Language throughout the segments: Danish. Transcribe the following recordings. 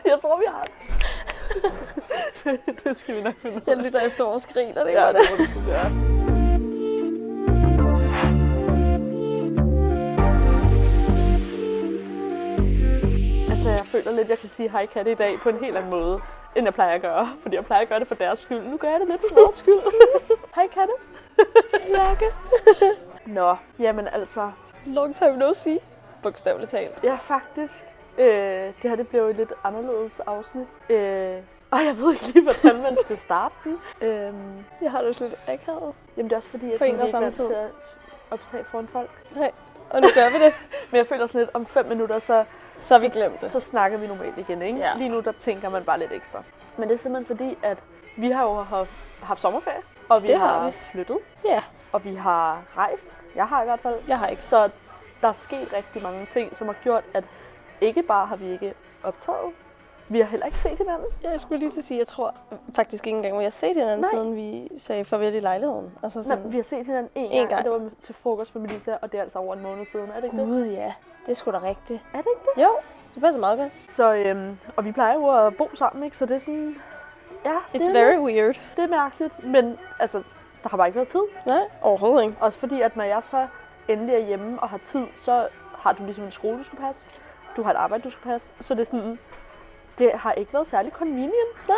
Jeg tror, vi har det skal vi nok finde ud af. Jeg lytter efter vores griner, det Ja, gør det må det kunne være. Altså, jeg føler lidt, at jeg kan sige hej Katte i dag på en helt anden måde, end jeg plejer at gøre. Fordi jeg plejer at gøre det for deres skyld. Nu gør jeg det lidt for vores skyld. Hej Katte. Lærke. Nå, jamen altså. Long time no see. Bogstaveligt talt. Ja, faktisk. Det her det blev et lidt anderledes afsnit. Og jeg ved ikke lige, hvordan man skal starte den. Jeg har det også lidt akavet. Jamen det er også fordi, jeg På en sådan og ikke samme vant tid. til at optage foran folk. Nej, og nu gør vi det. Men jeg føler sådan lidt, om 5 minutter, så har vi glemt det. Så snakker vi normalt igen, ikke? Ja. Lige nu, der tænker man bare lidt ekstra. Men det er simpelthen fordi, at vi har jo haft sommerferie, og vi har flyttet, Ja, og vi har rejst. Jeg har i hvert fald. jeg har ikke. Så der er sket rigtig mange ting, som har gjort, at ikke bare har vi ikke optaget, vi har heller ikke set hinanden. Jeg skulle lige til at sige, jeg tror faktisk ikke engang, vi har set hinanden, siden vi sagde farvel i lejligheden. Altså sådan, Nej, vi har set hinanden en gang, og det var til frokost med Melissa, og det er altså over en måned siden, er det ikke det? Gud ja, det er sgu da rigtigt. Er det ikke det? Jo, det passer meget godt. Så, og vi plejer jo at bo sammen, ikke? Så det er sådan, ja, It's very weird. det er mærkeligt, men altså, der har bare ikke været tid. Nej, overhovedet ikke. Også fordi, at når jeg så endelig er hjemme og har tid, så har du ligesom en skole, du skal passe. Du har et arbejde, du skal passe. Så det er sådan, det har ikke været særlig convenient. Nej,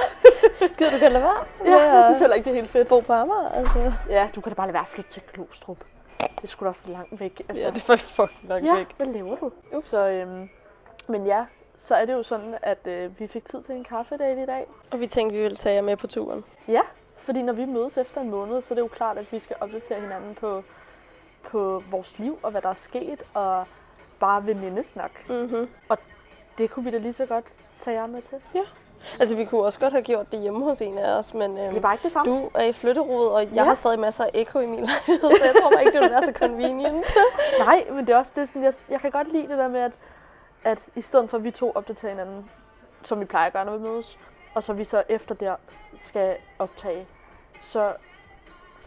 gider du kan lade være? Ja, jeg synes heller ikke, det er helt fedt. Bo på Amager, altså. Ja, du kan da bare lade være at flytte til Glostrup. Det er sgu da også langt væk. Altså. Ja, det er faktisk fucking langt væk. Hvad laver du? Så, men ja, så er det jo sådan, at vi fik tid til en kaffedate i dag. Og vi tænkte, vi ville tage jer med på turen. Ja, fordi når vi mødes efter en måned, så er det jo klart, at vi skal opdatere hinanden på vores liv og hvad der er sket, og bare venindesnak. Mhm. Og det kunne vi da lige så godt tage jer med til. Ja. Altså, vi kunne også godt have gjort det hjemme hos en af os, men Det er bare ikke det samme. du er i flytterod, og jeg har stadig masser af ekko i min lejlighed, så jeg tror bare ikke, det vil være så convenient. Nej, men det er også det, sådan, jeg kan godt lide det der med, at i stedet for at vi to opdaterer hinanden, som vi plejer at gøre, når vi mødes, og så vi så efter der skal optage, så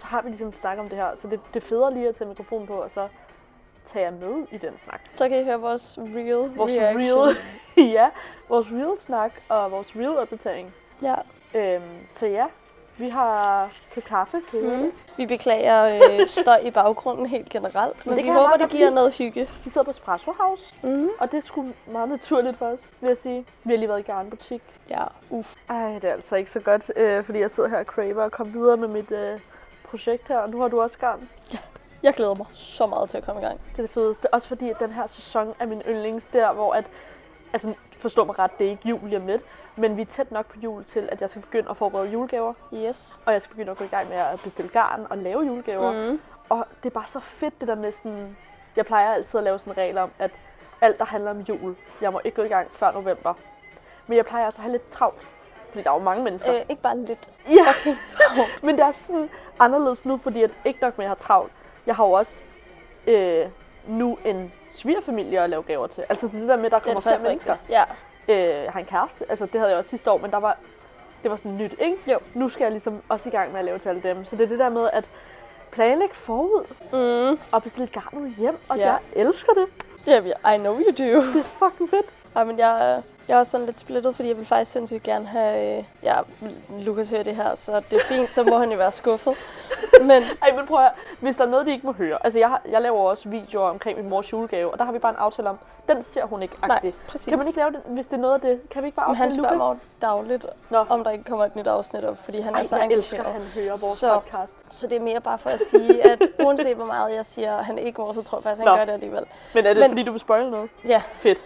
har vi ligesom snakket om det her. Så det er federe lige at tage mikrofonen på, og så tage jer med i den snak. Så kan I høre vores real Real, ja, vores real snak og vores real opdatering. Ja. Så ja, vi har købt kaffe. Vi beklager støj i baggrunden helt generelt, men det vi kan jeg håber, meget det godt giver lide. noget hygge. Vi sidder på Espresso House, og det er sgu meget naturligt for os, vil jeg sige. Vi har lige været i Garnbutik. Ja, Ej, det er altså ikke så godt, fordi jeg sidder her og craver og komme videre med mit projekt her, og nu har du også garn. Jeg glæder mig så meget til at komme i gang. Det er det fedeste. Også fordi, at den her sæson er min yndlings der, hvor at, altså forstå mig ret, det er ikke jul lige om lidt, men vi er tæt nok på jul til, at jeg skal begynde at forberede julegaver. Yes. Og jeg skal begynde at gå i gang med at bestille garn og lave julegaver. Og det er bare så fedt det der med sådan, jeg plejer altid at lave sådan en regel om, at alt der handler om jul, jeg må ikke gå i gang før november. Men jeg plejer også at have lidt travlt, fordi der er jo mange mennesker. Ikke bare lidt. Ja, travlt. Men det er sådan anderledes nu, fordi at ikke nok med, at jeg har travlt. Jeg har jo også nu en svigerfamilie at lave gaver til. Altså det der med, at der kommer 5 mennesker. Ja. Jeg har en kæreste, altså det havde jeg også sidste år, men det var sådan nyt, ikke? Jo. Nu skal jeg ligesom også i gang med at lave til alle dem. Så det er det der med at planlægge forud og bestille garnet hjem, og jeg elsker det. Yeah, I know you do. Det er fucking fedt. Ej, men jeg er også sådan lidt splittet, fordi jeg vil faktisk sindssygt gerne have... Lukas hører det her, så det er fint, så må han jo være skuffet. Men prøv at, hvis der er noget, de ikke må høre. Altså jeg laver også videoer omkring min mors julegave, og der har vi bare en aftale om, den ser hun ikke agtigt. Nej, præcis. Kan man ikke lave det, hvis det er noget af det? Kan vi ikke bare men han aftale spørger Lukas? mig dagligt, om der ikke kommer et nyt afsnit op, fordi han er så jeg engageret. elsker, at han hører vores podcast. Så det er mere bare for at sige, at uanset hvor meget jeg siger, at han ikke må, så tror jeg faktisk, at han gør det alligevel. Men er det fordi, du vil spoile noget? Ja. Fedt.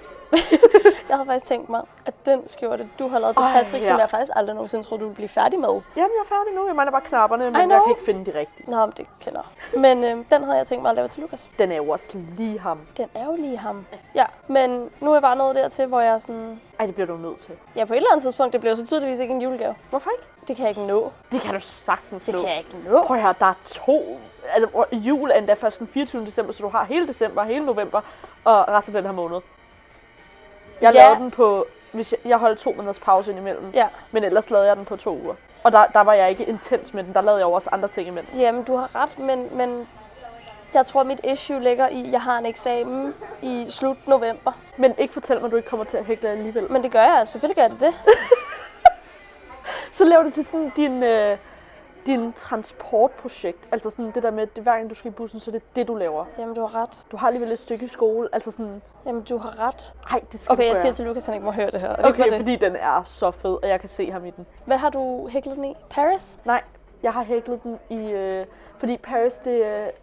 Jeg havde faktisk tænkt mig, at den skjorte, du har lavet til Patrick, som jeg faktisk aldrig nogensinde troede, du ville blive færdig med. Jamen, jeg er færdig nu. Jeg mangler bare knapperne, men jeg kan ikke finde de rigtige. Nå, men det kender jeg. Men den havde jeg tænkt mig at lave til Lukas. Den er jo også lige ham. Den er jo lige ham. Ja, men nu er jeg bare nået dertil, hvor jeg er sådan... Ej, det bliver du nødt til. Ja, på et eller andet tidspunkt, det bliver så tydeligvis ikke en julegave. Hvorfor ikke? Det kan jeg ikke nå. Det kan du sagtens nå. Det kan jeg ikke nå. Prøv at høre, der er 2... Altså, jul er endda først den 24. december, så du har hele december, hele november og resten af den her måned. Jeg lavede den på... Jeg holdt 2 måneders pause indimellem, men ellers lavede jeg den på 2 uger. Og der var jeg ikke intens med den, der lavede jeg jo også andre ting imens. Jamen, du har ret, men Jeg tror, mit issue ligger i, at jeg har en eksamen i slut november. Men ikke fortæl mig, at du ikke kommer til at hækle alligevel. Men det gør jeg. Selvfølgelig gør det det. Så laver du til sådan din transportprojekt. Altså sådan det der med, at hver gang du skal i bussen, så det er det, du laver. Jamen, du har ret. Du har alligevel et stykke i skole. Altså sådan... Jamen, du har ret. Ej, det skal Okay, du jeg gøre. siger til Lukas, at han ikke må høre det her. Okay, fordi den er så fed, og jeg kan se ham i den. Hvad har du hæklet den i? Paris? Nej, jeg har hæklet den i... fordi Paris,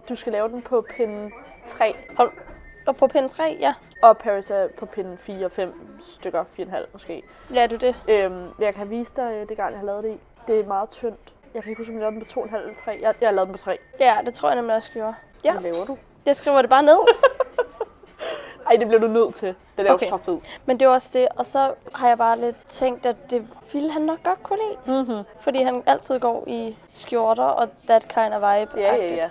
du skal lave den på pinde 3. Og på pind 3, ja. Og Paris er på pinde 4 og 5 stykker, 4,5 måske. Ja, du det. Jeg kan vise dig det gang, jeg har lavet det i. Det er meget tyndt. Jeg kan ikke huske, om jeg lavede den på 2,5 eller 3. Jeg har lavet den på 3. Ja, det tror jeg nemlig også gjorde. Ja. Hvad laver du? Jeg skriver det bare ned. Ej, det bliver du nødt til. Den er Okay. jo så fed. Men det var også det. Og så har jeg bare lidt tænkt, at det ville han nok godt kunne lide. Mm-hmm. Fordi han altid går i skjorter og that kind of vibe. Ja.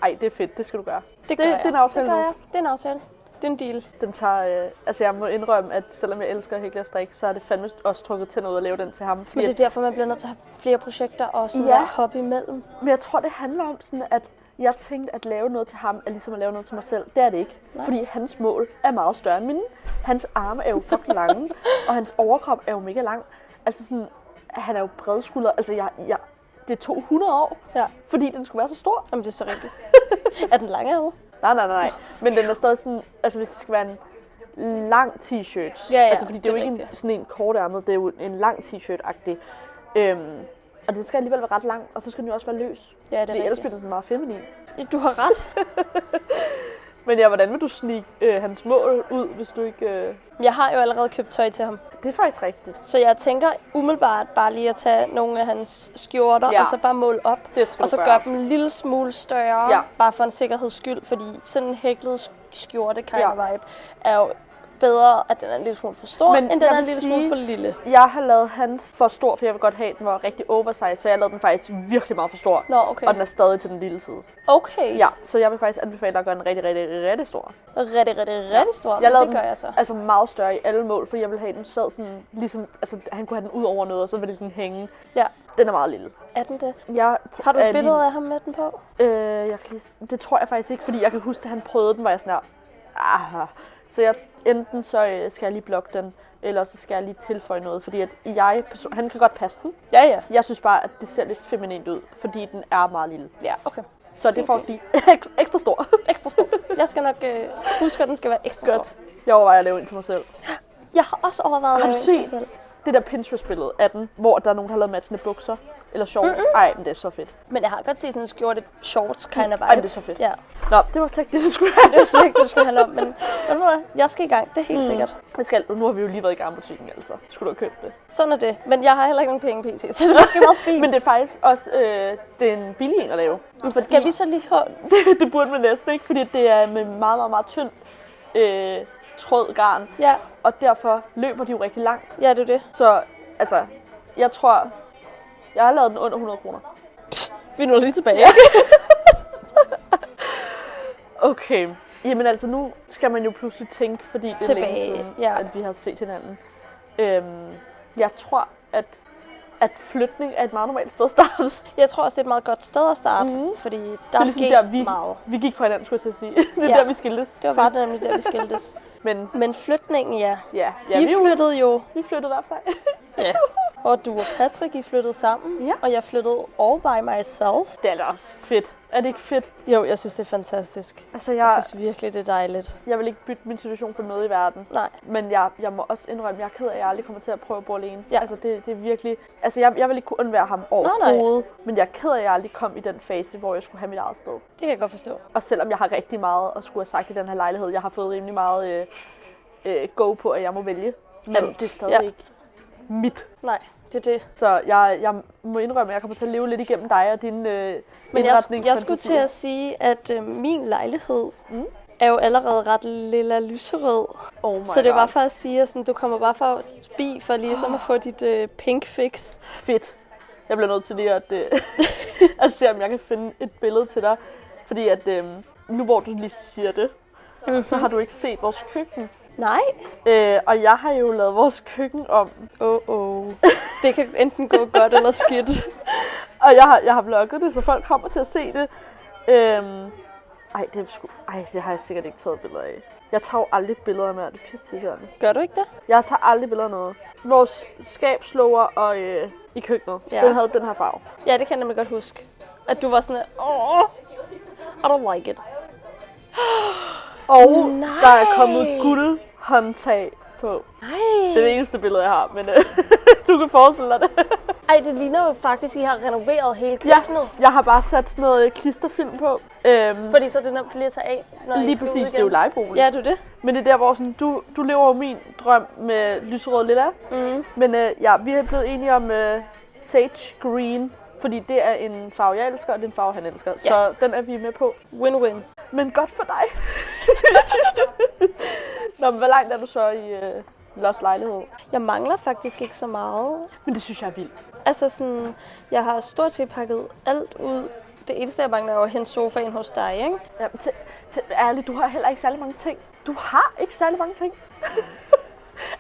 Ej, det er fedt. Det skal du gøre. Det gør jeg. Det er en aftale Det gør nu. jeg. Det er en aftale. Det er en deal. Den tager... altså, jeg må indrømme, at selvom jeg elsker at hækle og strikke, så er det fandme også trukket tænder ud at lave den til ham. Fordi Men det er derfor, man bliver nødt til at have flere projekter og sådan Ja. der hop imellem. Men jeg tror, det handler om sådan, at jeg tænkte, at lave noget til ham er ligesom at lave noget til mig selv. Det er det ikke. Nej. Fordi hans mål er meget større end mine. Hans arme er jo fucking lange, og hans overkrop er jo mega lang. Altså sådan, han er jo bredskulder. Altså, det tog 100 år, Ja. fordi den skulle være så stor. Jamen, det er så rigtigt. Er den lange ærmet? Nej. Men den er stadig sådan, altså hvis det skal være en lang t-shirt. Ja, altså fordi det er jo det er ikke rigtigt. sådan en kort ærmet, det er jo en lang t-shirt-agtig. Og det skal alligevel være ret lang, og så skal den jo også være løs. Ja, det er Fordi ellers rigtigt. bliver den sådan meget feminin. Du har ret. Men ja, hvordan vil du snige hans mål ud, hvis du ikke... Jeg har jo allerede købt tøj til ham. Det er faktisk rigtigt. Så jeg tænker umiddelbart bare lige at tage nogle af hans skjorter, Ja. og så bare måle op. Det skal Og så du gøre dem en lille smule større, Ja. bare for en sikkerheds skyld. Fordi sådan en hæklet skjorte kind Ja. of vibe er jo bedre, at den er en lille smule for stor, Men end den jeg er en vil lille sige- smule for lille. Jeg har lavet hans for stor, for jeg vil godt have, at den var rigtig oversize, så jeg lavede den faktisk virkelig meget for stor. Nå, okay. Og den er stadig til den lille side. Okay. Ja, så jeg vil faktisk anbefale dig at gøre den rigtig, rigtig, rigtig stor. Rigtig stor. Jeg Men lavede det gør den jeg så. altså meget større i alle mål, for jeg vil have den sad sådan, ligesom, altså han kunne have den ud over noget, og så ville den hænge. Ja. Den er meget lille. Er den det? Jeg Har du er et billede af ham med den på? Jeg kan det tror jeg faktisk ikke, fordi jeg kan huske, at han prøvede den, var jeg sådan her, Så jeg, enten så skal jeg lige blokke den, eller så skal jeg lige tilføje noget, fordi at han kan godt passe den. Ja. Jeg synes bare, at det ser lidt feminint ud, fordi den er meget lille. Ja, okay. Så det er for at sige ekstra stor. Ekstra stor. Jeg skal nok huske, at den skal være ekstra stor. Godt. Jeg overvejer at lave en til mig selv. Jeg har også overvejet at Har lave du en til mig set selv. det der Pinterest-billede af den, hvor der er nogen, der har lavet matchende bukser eller shorts? Ej, men det er så fedt. Men jeg har godt set sådan en skjorte shorts kind of vibe. Ej, det er så fedt. Ja, Nå, det var slet ikke det, du skulle have. det er slet ikke, det skulle handle om, men ved du hvad, jeg skal i gang, det er helt sikkert. Det skal du. Nu har vi jo lige været i garnbutikken, altså. Skulle du have købt det? Sådan er det, men jeg har heller ikke nogen penge pt, så det er måske meget fint. Men det er faktisk også det er en billig en at lave. Men skal vi så lige høre? Det burde man næsten ikke, fordi det er med meget, meget, meget tynd tråd garn. Ja, Og derfor løber de jo rigtig langt. ja, det er det. Så altså, jeg tror, jeg har lavet den under 100 kroner. Vi er lige tilbage. Okay. Jamen altså, nu skal man jo pludselig tænke, fordi det er Tilbage, længe siden, ja. at vi har set hinanden. Jeg tror, at flytning er et meget normalt sted at starte. Jeg tror også, det er et meget godt sted at starte, fordi der er ligesom sket der, meget. vi gik fra hinanden, skulle jeg til at sige. Det er Ja. der, vi skiltes. Det var bare nemlig der, vi skiltes. Men flytningen, ja. ja, I vi flyttede jo, flyttede hver for sig. ja. Og du og Patrick, I flyttede sammen, Ja. og jeg flyttede all by myself. Det er da også fedt. Er det ikke fedt? Jo, jeg synes, det er fantastisk. Altså, Jeg synes virkelig, det er dejligt. jeg vil ikke bytte min situation for noget i verden. Nej. Men jeg må også indrømme, jeg er ked af, at jeg aldrig kommer til at prøve at bo alene. Ja. Altså, det er virkelig... Altså, jeg vil ikke kunne undvære ham overhovedet. Men jeg er ked af, at jeg aldrig kom i den fase, hvor jeg skulle have mit eget sted. Det kan jeg godt forstå. Og selvom jeg har rigtig meget at skulle have sagt i den her lejlighed, jeg har fået rimelig meget go på, at jeg må vælge. Men Alt. det er stadig Ja. ikke mit. Nej, det er det. Så jeg må indrømme, at jeg kommer til at leve lidt igennem dig og din Men jeg skulle indretningsfantasier. til at sige, at min lejlighed er jo allerede ret lilla lyserød. Oh my Så det var God. for at sige, at sådan, du kommer bare forbi for ligesom at få dit pink fix. Fedt. Jeg bliver nødt til lige at se, om jeg kan finde et billede til dig. Fordi at nu hvor du lige siger det, så har du ikke set vores køkken. Nej. Og jeg har jo lavet vores køkken om. Det kan enten gå godt eller skidt. Og jeg har vlogget det, så folk kommer til at se det. det har jeg sikkert ikke taget billeder af. Jeg tager jo aldrig billeder mere, det er pisseirriterende. Gør du ikke det? Jeg tager aldrig billeder af noget. Vores skabslover og i køkkenet, den havde den her farve. Ja, det kan jeg nemlig godt huske. At du var sådan, I don't like it. Og der er kommet guldhåndtag på. Nej. Det er det eneste billede, jeg har, men du kan forestille dig det. Ej, det ligner jo faktisk, at I har renoveret hele køkkenet. Ja, jeg har bare sat sådan noget klisterfilm på. Fordi så er det nemt lige at tage af, når lige I skal præcis, ud det er jo igen. lejebolig. Ja, du det. Men det er der, hvor sådan, du lever jo min drøm med lyserød lilla. Men vi er blevet enige om sage green, fordi det er en farve, jeg elsker, og det er en farve, han elsker. Ja. Så den er vi med på. Win-win. Men godt for dig. Nå, men hvor langt er du så i Los lejlighed? Jeg mangler faktisk ikke så meget. Men det synes jeg er vildt. Altså sådan, jeg har stort set pakket alt ud. Det eneste, jeg mangler, er jo at hente sofaen hos dig, ikke? Ja, ærligt, du har heller ikke særlig mange ting. Du har ikke særlig mange ting.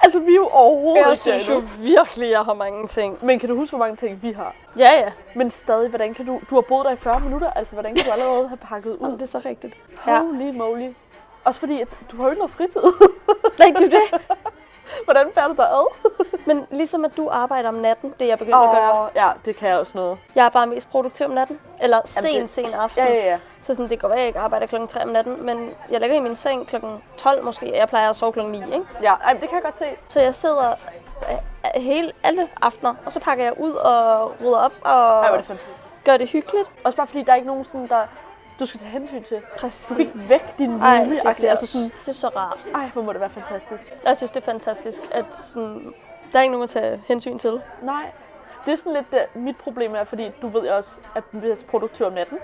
Altså, vi er jo overhovedet jeg synes jo virkelig, jeg har mange ting. Men kan du huske, hvor mange ting vi har? Ja. Men stadig, hvordan kan du har boet der i 40 minutter, altså hvordan kan du allerede have pakket ud? Jamen, det er så rigtigt. Holy moly. Også fordi, at du har jo ikke noget fritid. Nej, du det. Hvordan bærer du dig ad? Men ligesom at du arbejder om natten, det er jeg begyndt at gøre. Ja, det kan jeg også noget. Jeg er bare mest produktiv om natten. Eller sen aften. Ja. Så sådan, det går være, at jeg ikke arbejder klokken 3 om natten, men jeg ligger i min seng klokken 12 måske, og jeg plejer at sove klokken 9, ikke? Ja, det kan jeg godt se. Så jeg sidder alle aftener, og så pakker jeg ud og rydder op og det fantastisk. Gør det hyggeligt. Også bare fordi, der er ikke nogen sådan, der du skal tage hensyn til. Præcis. Du kan ikke væk din mulige. Det er så rart. Ej, hvor må det være fantastisk. Jeg synes, det er fantastisk, at sådan, der er ikke nogen at tage hensyn til. Nej. Det er sådan lidt mit problem er, fordi du ved også, at vi bliver produktiv om natten.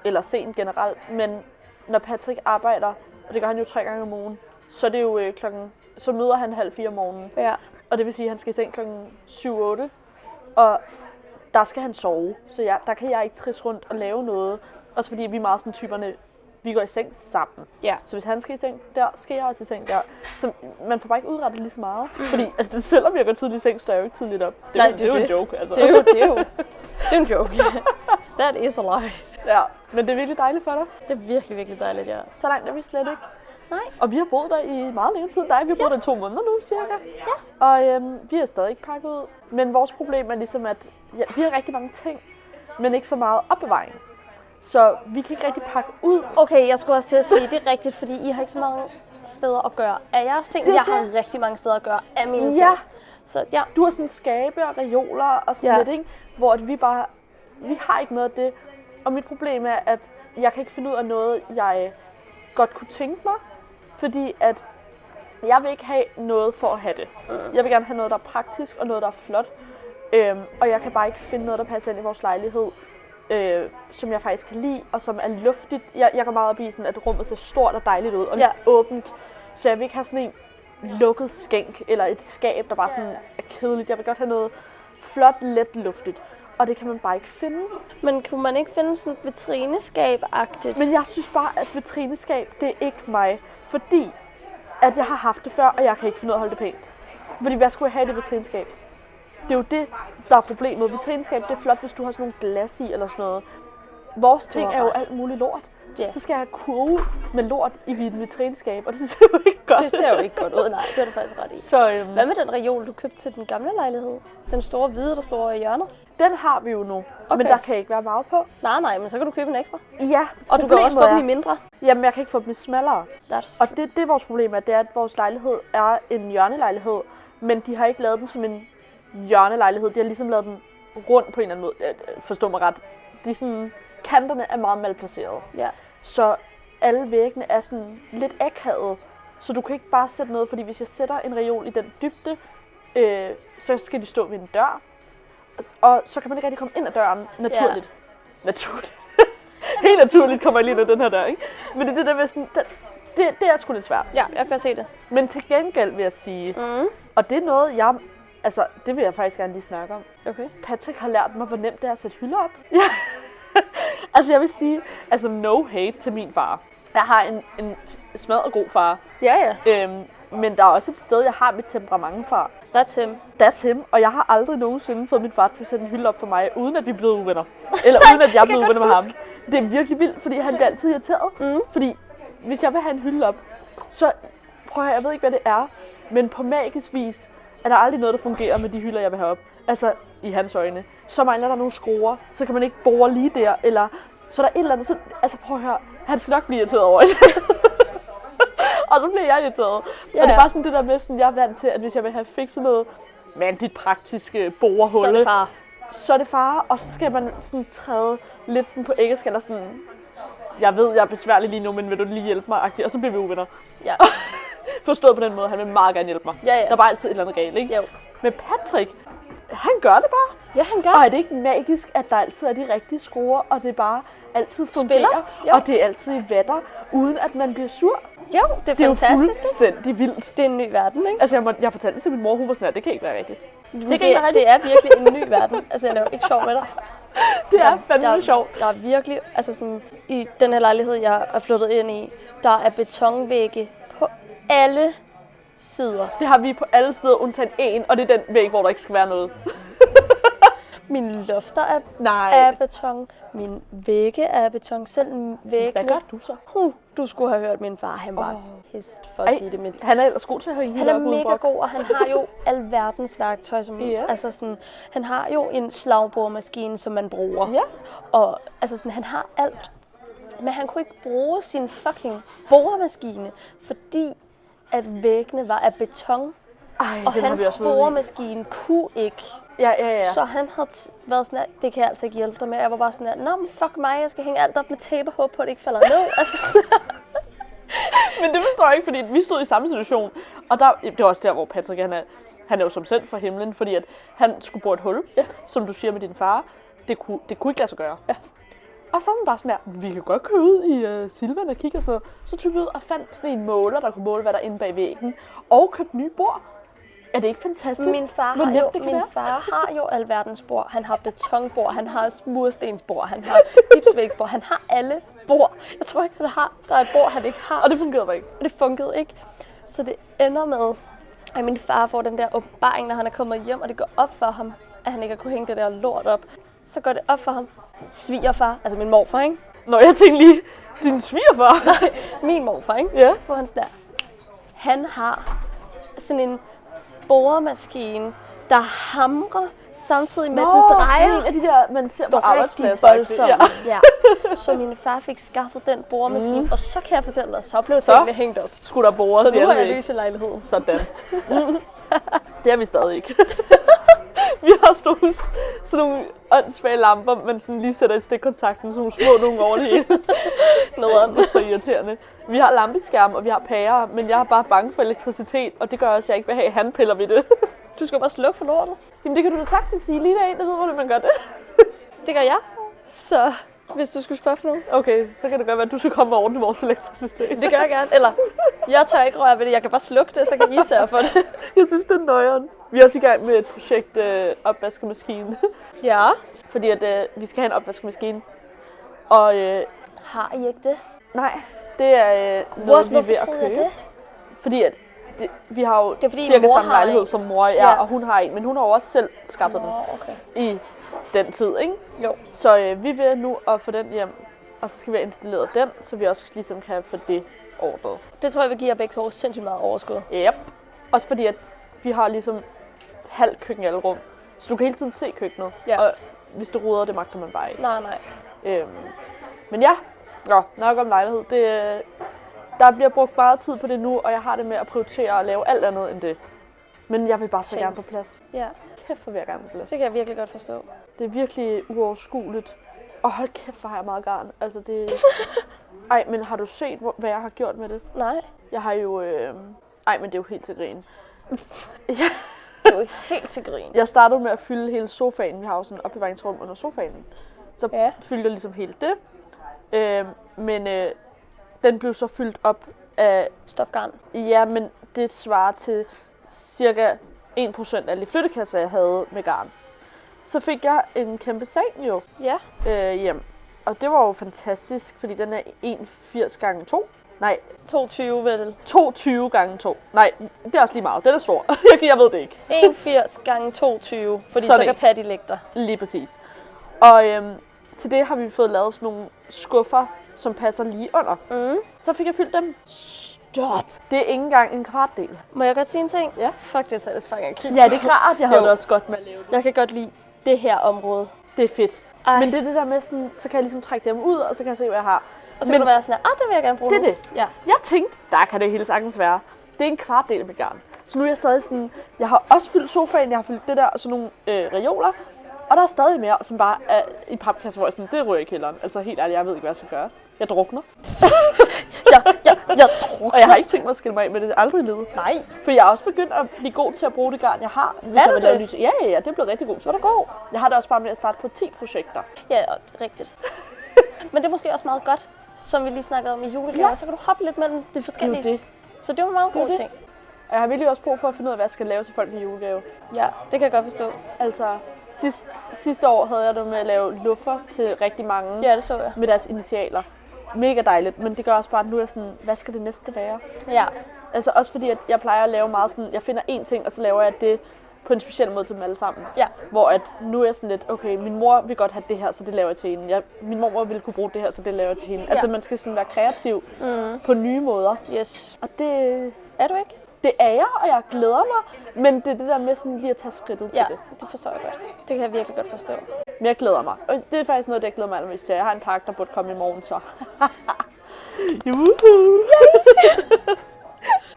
Eller sent generelt. Men når Patrick arbejder, og det gør han jo 3 gange om ugen, så er det jo så møder han 3:30 om morgenen. Ja. Og det vil sige, at han skal i seng klokken 7-8. Og der skal han sove. Så der kan jeg ikke trisse rundt og lave noget. Også fordi vi er meget sådan typerne, vi går i seng sammen. Ja. Så hvis han skal i seng der, skal jeg også i seng der. Så man får bare ikke udrettet lige så meget. Fordi altså, selvom jeg går tidligt i seng, står jeg jo ikke tidligt op. Det er jo en joke. Altså. Det er en joke. That is a lie. Ja, men det er virkelig dejligt for dig. Det er virkelig, virkelig dejligt, ja. Så langt er vi slet ikke. Nej. Og vi har boet der i meget længere tid end dig. Vi har boet der i 2 måneder nu, cirka. Ja. Og vi har stadig ikke pakket ud. Men vores problem er ligesom, at vi har rigtig mange ting, men ikke så meget opbevaring. Så vi kan ikke rigtig pakke ud. Okay, jeg skulle også til at sige, det er rigtigt, fordi I har ikke så mange steder at gøre af jeres ting. Jeg har rigtig mange steder at gøre af mine ting. Så ja. Du har sådan skabe og reoler og sådan lidt, ikke? Hvor vi har ikke noget af det. Og mit problem er, at jeg kan ikke finde ud af noget, jeg godt kunne tænke mig. Fordi at jeg vil ikke have noget for at have det. Jeg vil gerne have noget, der er praktisk og noget, der er flot. Og jeg kan bare ikke finde noget, der passer ind i vores lejlighed. Som jeg faktisk kan lide, og som er luftigt. Jeg går meget op i, sådan, at rummet ser stort og dejligt ud, og lidt åbent. Så jeg vil ikke have sådan en lukket skænk, eller et skab, der bare sådan er kedeligt. Jeg vil godt have noget flot, let luftigt. Og det kan man bare ikke finde. Men kunne man ikke finde sådan et vitrineskab-agtigt? Men jeg synes bare, at vitrineskab, det er ikke mig. Fordi at jeg har haft det før, og jeg kan ikke finde ud af at holde det pænt. Fordi hvad skulle jeg have i det vitrineskab? Det er jo det, der er problemet. Vitrineskab, det er flot, hvis du har sådan nogle glas i eller sådan noget. Vores ting er jo alt muligt lort. Så skal jeg kurve med lort i mit vitrineskab, og det ser jo ikke godt. Det ser jo ikke godt ud, nej. Det er du faktisk ret i. Så, hvad med den reol, du købte til den gamle lejlighed? Den store hvide, der står i hjørnet? Den har vi jo nu, men der kan ikke være meget på. Nej, men så kan du købe en ekstra. Ja. Og du kan også få dem i mindre. Jamen, jeg kan ikke få dem i smallere. Og det er vores problem, det er, at vores lejlighed er en hjørnelejlighed, men de har ikke lavet den som en hjørnelejlighed. De har ligesom lavet den rundt på en eller anden måde. Forstå mig ret. De sådan, kanterne er meget malplaceret. Ja. Så alle væggene er sådan lidt akavet. Så du kan ikke bare sætte noget, fordi hvis jeg sætter en reol i den dybde, så skal de stå ved en dør. Og så kan man ikke rigtig komme ind ad døren naturligt. Ja. Naturligt. Helt naturligt kommer jeg lige ind ad den her dør, ikke? Men det der med sådan, det er sgu lidt svært. Ja, jeg kan se det. Men til gengæld vil jeg sige, og det er noget, det vil jeg faktisk gerne lige snakke om. Okay. Patrick har lært mig, hvor nemt det er at sætte hylder op. Ja. Altså jeg vil sige, no hate til min far. Jeg har en smadret god far. Ja. Men der er også et sted, jeg har mit temperament fra. That's him. Og jeg har aldrig nogensinde fået min far til at sætte en hylde op for mig, uden at vi er blevet uvenner. Eller uden at jeg er blevet uvenner med ham. Det er virkelig vildt, fordi han bliver altid irriteret. Fordi hvis jeg vil have en hylde op, så prøv at høre, jeg ved ikke, hvad det er, men på magisk vis er der aldrig noget, der fungerer med de hylder, jeg vil have op. Altså, i hans øjne. Så mangler der nogle skruer, så kan man ikke bore lige der, eller så er der et eller andet, så, altså prøv at høre, han skal nok blive irriteret over det. Og så bliver jeg irriteret. Ja. Og det er bare sådan det der med, sådan, jeg er vant til, at hvis jeg vil have fikset noget med dit praktiske borehul, så er det far, og så skal man sådan træde lidt sådan på æggeskaller, sådan, jeg ved, jeg er besværlig lige nu, men vil du lige hjælpe mig? Og så bliver vi uvenner. Ja. Forstået på den måde, han vil meget gerne hjælpe mig. Ja, ja. Der er bare altid et eller andet galt, ikke? Jo. Men Patrick, han gør det bare. Ja, han gør. Og er det ikke magisk, at der altid er de rigtige skruer, og det bare altid fungerer, og det er altid i vatter, uden at man bliver sur? Jo, det er fantastisk. Det er jo fuldstændig vildt. Det er en ny verden, ikke? Altså, jeg fortalte det til min mor, hun var sådan, det kan ikke være rigtigt. Det er virkelig en ny verden. Altså, jeg laver ikke sjov med dig. Det er fandme sjovt. Der er virkelig, altså sådan, i den her lejlighed, jeg er flyttet ind i, der er betonvægge på alle sider. Det har vi på alle sider, undtagen en, og det er den væg, hvor der ikke skal være noget. Mine lofter er beton. Mine vægge er beton. Selv væggene. Hvad gør du så? Du skulle have hørt min far. Han var hest, for at sige det mildt. Han er ellers god til at høre. Han er mega god, og han har jo alverdens værktøj. Som, altså sådan, han har jo en slagboremaskine, som man bruger. Ja. Og altså sådan, han har alt. Men han kunne ikke bruge sin fucking boremaskine, fordi at væggene var af beton. Og hans boremaskine kunne ikke. Ja. Så han havde været sådan, at det kan jeg altså ikke hjælpe dig med. Jeg var bare sådan, at nå, men fuck mig, jeg skal hænge alt op med tape og håbe på, at det ikke falder ned. Altså sådan. Men det forstår jeg ikke, fordi vi stod i samme situation. Og det var også der, hvor Patrick, han er jo som sendt fra himlen, fordi at han skulle bore et hul, som du siger med din far. Det kunne ikke lade sig gøre. Ja. Og så var bare sådan der, vi kan godt køre ud i Silvan og kigge og sådan noget. Så tog vi ud og fandt sådan en måler, der kunne måle, hvad der er inde bag væggen. Og købte nye bord. Er det ikke fantastisk? Min far har jo alverdens bord. Han har betonbord, han har murstensbord, han har gipsvægsbord, han har alle bord. Jeg tror ikke, der er et bord, han ikke har. Og det fungerede bare ikke. Og det fungerede ikke. Så det ender med, at min far får den der åbenbaring, når han er kommet hjem, og det går op for ham, at han ikke har kunnet hænge det der lort op. Så går det op for ham. Svigerfar, altså min morfar, ikke? Nå, jeg tænkte lige, din svigerfar? Nej, min morfar, ikke? Ja. Så han sådan der. Han har sådan en boremaskine, der hamrer samtidig med, den drejer. En af de der, man ser på arbejdspladser. Voldsomt. Ja. Så min far fik skaffet den boremaskine, og så kan jeg fortælle dig, så blev tingene hængt op. Skulle der bores? Så nu har jeg lys i lejligheden. Sådan. Det har vi stadig ikke. Vi har sådan nogle åndssvage lamper, man sådan lige sætter i stikkontakten, sådan nogle små nogle over det hele. Det er så irriterende. Vi har lampeskærm, og vi har pærer, men jeg er bare bange for elektricitet, og det gør også, at jeg ikke vil have handpiller ved det. Du skal bare slukke for lortet. Jamen det kan du da sagtens sige. Lige der ved, hvordan man gør det. Det gør jeg. Så hvis du skulle spørge for nogen. Okay, så kan det godt være, at du skal komme over til vores elektricitet. Det gør jeg gerne. Eller, jeg tør ikke røre ved det. Jeg kan bare slukke det, så kan I sørge for det. Jeg synes, det er nøjeren. Vi er også i gang med et projekt opvaskemaskine. Ja. Fordi at vi skal have en opvaskemaskine. Og har I ikke det? Nej, det er noget, vi er ved at købe. Det? Fordi at vi har jo cirka samme lejlighed som mor, og hun har en, men hun har jo også selv skaffet den i den tid, ikke? Jo. Så vi vil nu at få den hjem, og så skal vi have installeret den, så vi også ligesom kan få det ordret. Det tror jeg vil give jer begge to sindssygt meget overskud. Yep. Også fordi at vi har ligesom halvt køkken i alle rum, så du kan hele tiden se køkkenet, og hvis du ruder, det magter man bare ikke. Nej. Men ja, nok om lejlighed. Der bliver brugt meget tid på det nu, og jeg har det med at prioritere at lave alt andet end det. Men jeg vil bare så gerne på plads. Ja. Kæft, for vil jeg gerne på plads. Det kan jeg virkelig godt forstå. Det er virkelig uoverskueligt. Og hold kæft, for har jeg meget garn. Altså det... Ej, men har du set, hvad jeg har gjort med det? Nej. Jeg har jo... Ej, men det er jo helt til grin. Det er jo helt til grin. Jeg startede med at fylde hele sofaen. Vi har jo sådan et opbevaringsrum under sofaen. Så fyldte jeg ligesom hele det. Men den blev så fyldt op af... stofgarn? Ja, men det svarer til cirka 1% af de flyttekasser, jeg havde med garn. Så fik jeg en kæmpe seng jo hjem. Og det var jo fantastisk, fordi den er 1,80 gange 2. Nej. 2,20 vel? 2,20 gange 2. Nej, det er også lige meget. Den er stor. Jeg ved det ikke. 1,80 gange 2,20, fordi så kan Patty lægge dig. Lige præcis. Og til det har vi fået lavet sådan nogle skuffer, som passer lige under. Så fik jeg fyldt dem. Stop! Det er ikke engang en kvart-del. Må jeg godt sige en ting? Ja. Fuck, det er satisfying. Ja, det er klart. Jeg havde det også godt med at lave det. Jeg kan godt lide det her område. Det er fedt. Ej. Men det er det der med sådan, så kan jeg ligesom trække dem ud, og så kan jeg se, hvad jeg har. Og så kan du være sådan, det vil jeg gerne bruge Det er nu. det. Ja. Jeg tænkte, der kan det hele sagtens være. Det er en kvart-del af mit garn. Så nu er jeg stadig sådan, jeg har også fyldt sofaen, jeg har fyldt det der og sådan nogle reoler. Og der er stadig mere, som bare er i papkasse, hvor jeg sådan, det ryger i kælderen. Altså helt ærligt, jeg ved ikke, hvad jeg skal gøre. Jeg drukner. Jeg drukner. Og jeg har ikke tænkt mig at skille mig af med det aldrig i livet. Nej. For jeg er også begyndt at blive god til at bruge det garn, jeg har. Hvis Er jeg du vil lave det? Ja, det er blevet rigtig god. Så er du god. Jeg har det også bare med at starte på 10 projekter. Ja, det er rigtigt. Men det er måske også meget godt, som vi lige snakkede om i julegaver. Ja. Så kan du hoppe lidt mellem de forskellige. Det. Så det var en meget god det. ting. Og jeg har virkelig også brug for at finde ud af, hvad jeg skal lave til folk i julegave. Ja, det kan jeg godt forstå. Altså, sidste år havde jeg det med at lave luffer til rigtig mange Ja, det så jeg. med deres initialer. Mega dejligt, men det gør også bare, at nu er jeg sådan, hvad skal det næste være? Ja. Altså også fordi, at jeg plejer at lave meget sådan, jeg finder én ting, og så laver jeg det på en speciel måde til dem alle sammen. Ja. Hvor at nu er jeg sådan lidt, okay, min mor vil godt have det her, så det laver jeg til hende. Min mormor vil kunne bruge det her, så det laver jeg til hende. Ja. Altså man skal sådan være kreativ på nye måder. Yes. Og det Er du ikke? Det er jeg, og jeg glæder mig, men det er det der med sådan lige at tage skridtet til det. Det forstår jeg godt. Det kan jeg virkelig godt forstå. Men jeg glæder mig. Og det er faktisk noget, det jeg glæder mig allermest til. Jeg har en pakke, der burde komme i morgen, så.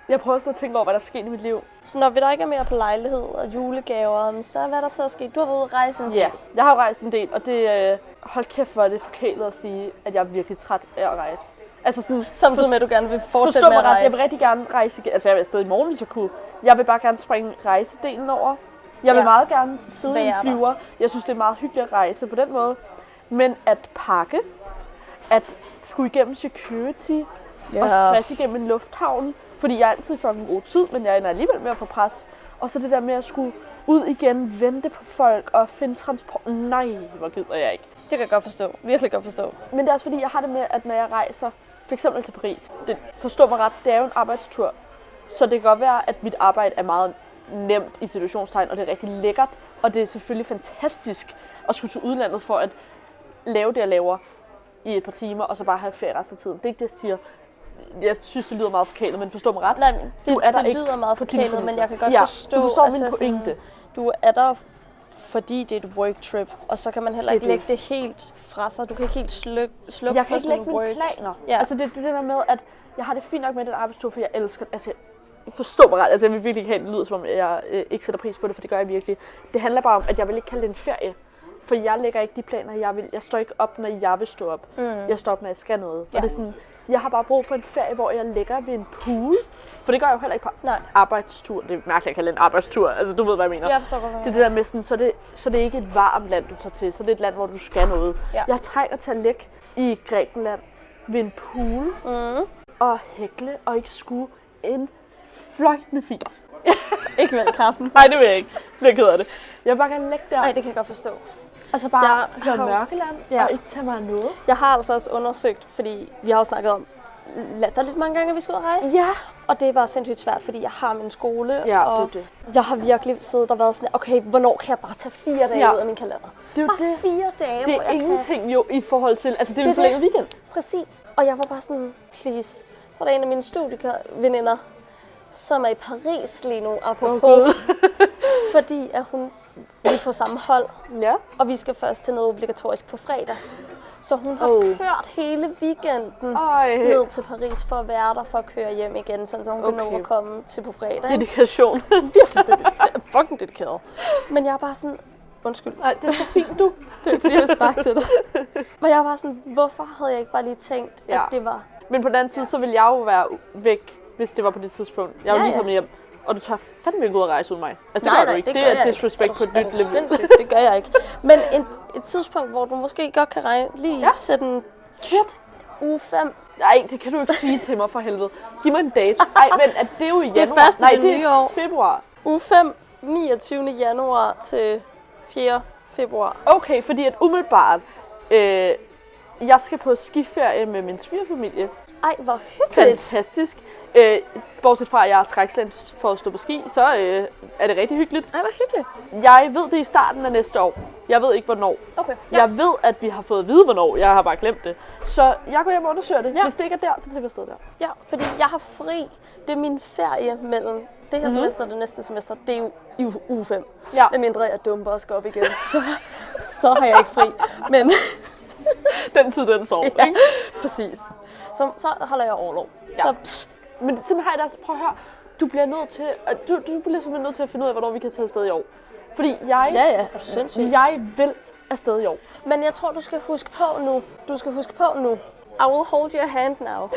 Jeg prøver så at tænke over, hvad der er sket i mit liv. Når vi der ikke er mere på lejlighed og julegaver, så hvad der så er sket? Du har været ude at rejse en del. Ja, jeg har rejst en del, og det hold kæft, hvor er det forkælet at sige, at jeg er virkelig træt af at rejse. Altså sådan, Samtidig med, at du gerne vil fortsætte forstå med mig at ret, rejse. jeg vil rigtig gerne rejse igen. Altså jeg vil afsted i morgen, hvis jeg kunne. Jeg vil bare gerne springe rejsedelen over. Jeg vil meget gerne sidde i en flyver. Jeg synes, det er meget hyggeligt at rejse på den måde. Men at pakke, at skulle igennem security og stress igennem en lufthavn, fordi jeg er altid for en god tid, men jeg ender alligevel med at få pres. Og så det der med at skulle ud igen, vente på folk og finde transport. Nej, hvor gider jeg ikke. Det kan jeg godt forstå. Virkelig godt forstå. Men det er også fordi, jeg har det med, at når jeg rejser, for eksempel til Paris, det forstår mig ret, det er jo en arbejdstur. Så det kan godt være, at mit arbejde er meget nemt i situationstegn, og det er rigtig lækkert. Og det er selvfølgelig fantastisk at skulle til udlandet for at lave det, jeg laver i et par timer, og så bare have ferie resten af tiden. Det er ikke det, jeg siger. Jeg synes, det lyder meget forkælet, men forstå mig ret. Nej, det ikke lyder meget forkælet, men jeg kan godt forstå, du forstår min pointe. Du er der, fordi det er et work trip, og så kan man heller ikke lægge det helt fra sig. Du kan ikke helt slukke jeg kan for ikke lægge work. mine planer. Ja. Altså det er det der med, at jeg har det fint nok med den arbejdstur, for jeg elsker. Altså, forstå mig ret. Altså jeg vil virkelig ikke have, det lyder, som om jeg ikke sætter pris på det, for det gør jeg virkelig. Det handler bare om, at jeg vil ikke kalde det en ferie. For jeg lægger ikke de planer, jeg vil. Jeg står ikke op, når jeg vil stå op. Jeg står op, når jeg skal noget. Ja. Og det er sådan, jeg har bare brug for en ferie, hvor jeg ligger ved en pool. For det gør jeg jo heller ikke på arbejdstur. Det er mærkeligt at kalde en arbejdstur. Altså du ved, hvad jeg mener. Jeg forstår, hvad jeg det er det der med sådan, så er det ikke et varmt land, du tager til. Så det er et land, hvor du skal noget. Ja. Jeg trænger til at ligge i Grækenland ved en pool og hækle og ikke skue en fløjtende fis. ikke vel kaffen? Nej, det vil jeg ikke. Jeg bliver ked af det. Jeg vil bare gerne ligge der. Nej, det kan jeg godt forstå. Altså bare høre Mørkeland og ikke tage mig noget. Jeg har altså også undersøgt, fordi vi har jo snakket om latterligt mange gange, at vi skal ud og rejse. Ja. Og det er bare sindssygt svært, fordi jeg har min skole, og det. Jeg har virkelig siddet og været sådan, okay, hvornår kan jeg bare tage 4 dage ud af min kalender? Det er bare 4 dage, det hvor jeg ingenting jo i forhold til, altså det er en forlænget weekend. Præcis. Og jeg var bare sådan, please. Så er der en af mine studieveninder, som er i Paris lige nu, apropos. Fordi at vi er på samme hold, og vi skal først til noget obligatorisk på fredag. Så hun har kørt hele weekenden ned til Paris for at være der, for at køre hjem igen, så hun kan nå at komme til på fredag. Dedikation. Virkelig fucking dedikeret. Men jeg er bare sådan, undskyld. Nej, det er så fint, du. Det er fordi, jeg vil sparke til dig. Men jeg var bare sådan, hvorfor havde jeg ikke bare lige tænkt, at det var... Men på den anden side, så ville jeg jo være væk, hvis det var på det tidspunkt. Jeg er jo lige kommet hjem. Og du tager fandme ikke ud at rejse uden mig. Altså det gør du ikke. Det er disrespect på et nyt level. Sindssygt, det gør jeg ikke. Men et tidspunkt, hvor du måske godt kan sætte en uge 5. Nej, det kan du ikke sige til mig for helvede. Giv mig en dato. Nej, men at det er jo i januar. Det er først i det nye år. Februar. Uge 5, 29. januar til 4. februar. Okay, fordi at umiddelbart, jeg skal på skiferie med min svigerfamilie. Ej, hvor hyggeligt. Fantastisk. Bortset fra, at jeg er skrækslagen for at stå på ski, så er det rigtig hyggeligt. Ej, hvor hyggeligt. Jeg ved det i starten af næste år. Jeg ved ikke, hvornår. Okay. Ja. Jeg ved, at vi har fået at vide, hvornår. Jeg har bare glemt det. Så jeg går hjem og undersøger det. Ja. Hvis det ikke er der, så tager vi afsted der. Ja, fordi jeg har fri. Det er min ferie mellem det her semester og det næste semester. Det er jo i uge 5. Ja. Medmindre jeg dumper og skal op igen, så har jeg ikke fri. Men Den tid, den sov, ja, ikke? præcis. Så holder jeg overlov. Ja. Så Men sådan har jeg det også. Prøv at høre. Du bliver nødt til, du bliver simpelthen nødt til at finde ud af, hvornår vi kan tage afsted i år. Fordi jeg er du sindssyg? Jeg vil afsted i år. Men jeg tror, du skal huske på nu. I will hold your hand now.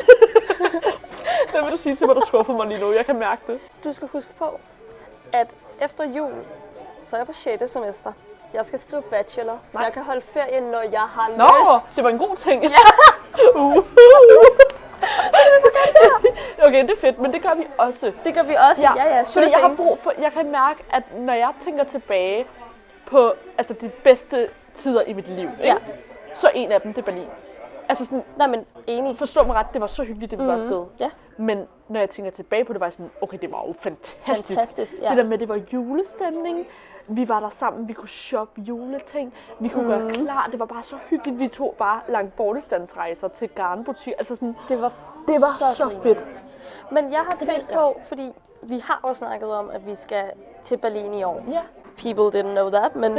Hvad vil du sige til mig, du skuffer mig lige nu? Jeg kan mærke det. Du skal huske på, at efter jul, så er jeg på 6. semester. Jeg skal skrive bachelor. Nej. Jeg kan holde ferie, når jeg har Nå, lyst. det var en god ting. Ja. Okay, det er fedt, men det gør vi også. Det gør vi også. Ja, fordi jeg har brug for, jeg kan mærke, at når jeg tænker tilbage på altså de bedste tider i mit liv, ikke? Ja. Så en af dem, det er Berlin. Altså sådan, Nej, men enig. forstå mig ret, det var så hyggeligt, det vi var afsted. Ja. Men når jeg tænker tilbage på det, var jeg sådan, okay, det var jo fantastisk. Fantastisk, ja. Det der med, det var julestemning. Vi var der sammen, vi kunne shoppe juleting, vi kunne gøre klar. Det var bare så hyggeligt. Vi tog bare langt bortestandsrejser til garnbutik. Altså sådan, Det var så fedt. Men jeg har tænkt på, fordi vi har også snakket om, at vi skal til Berlin i år. Ja. People didn't know that, men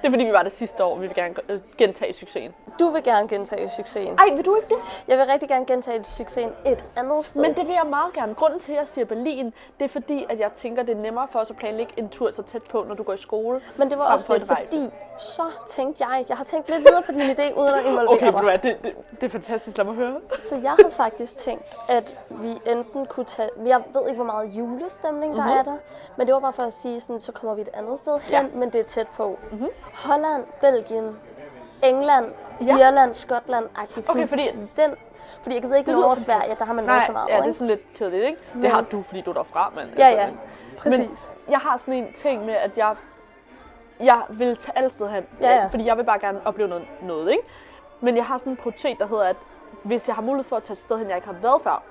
Det er fordi, vi var det sidste år, vi vil gerne gentage succesen. du vil gerne gentage succesen. Ej, vil du ikke det? Jeg vil rigtig gerne gentage succesen et andet sted. Men det vil jeg meget gerne. Grunden til, at jeg siger Berlin, det er fordi, at jeg tænker, det er nemmere for os at planlægge en tur så tæt på, når du går i skole. Men det var frem også for det, en rejse. fordi så tænkte jeg har tænkt lidt videre på din idé, uden at involvere Okay, dig. det er fantastisk. Lad mig høre. Så jeg har faktisk tænkt, at vi enten kunne tage... Jeg ved ikke, hvor meget julestemning der er der, men det var bare for at sige, sådan, så kommer vi et andet sted hen, Ja. men det er tæt på. Holland, Belgien, England, Ja. Irland, Skotland-agtigt. Okay, fordi Fordi jeg gider ikke det Norge lyder og Sverige, fantastisk. der har man Nej, noget så meget. ja, det er ikke? sådan lidt kedeligt, ikke? Det har du, fordi du er derfra, mand. Ja, ja. Præcis. Men jeg har sådan en ting med, at jeg vil tage alle steder hen. Ja. Fordi jeg vil bare gerne opleve noget, ikke? Men jeg har sådan en prioritet, der hedder, at hvis jeg har mulighed for at tage et sted hen, jeg ikke har været før,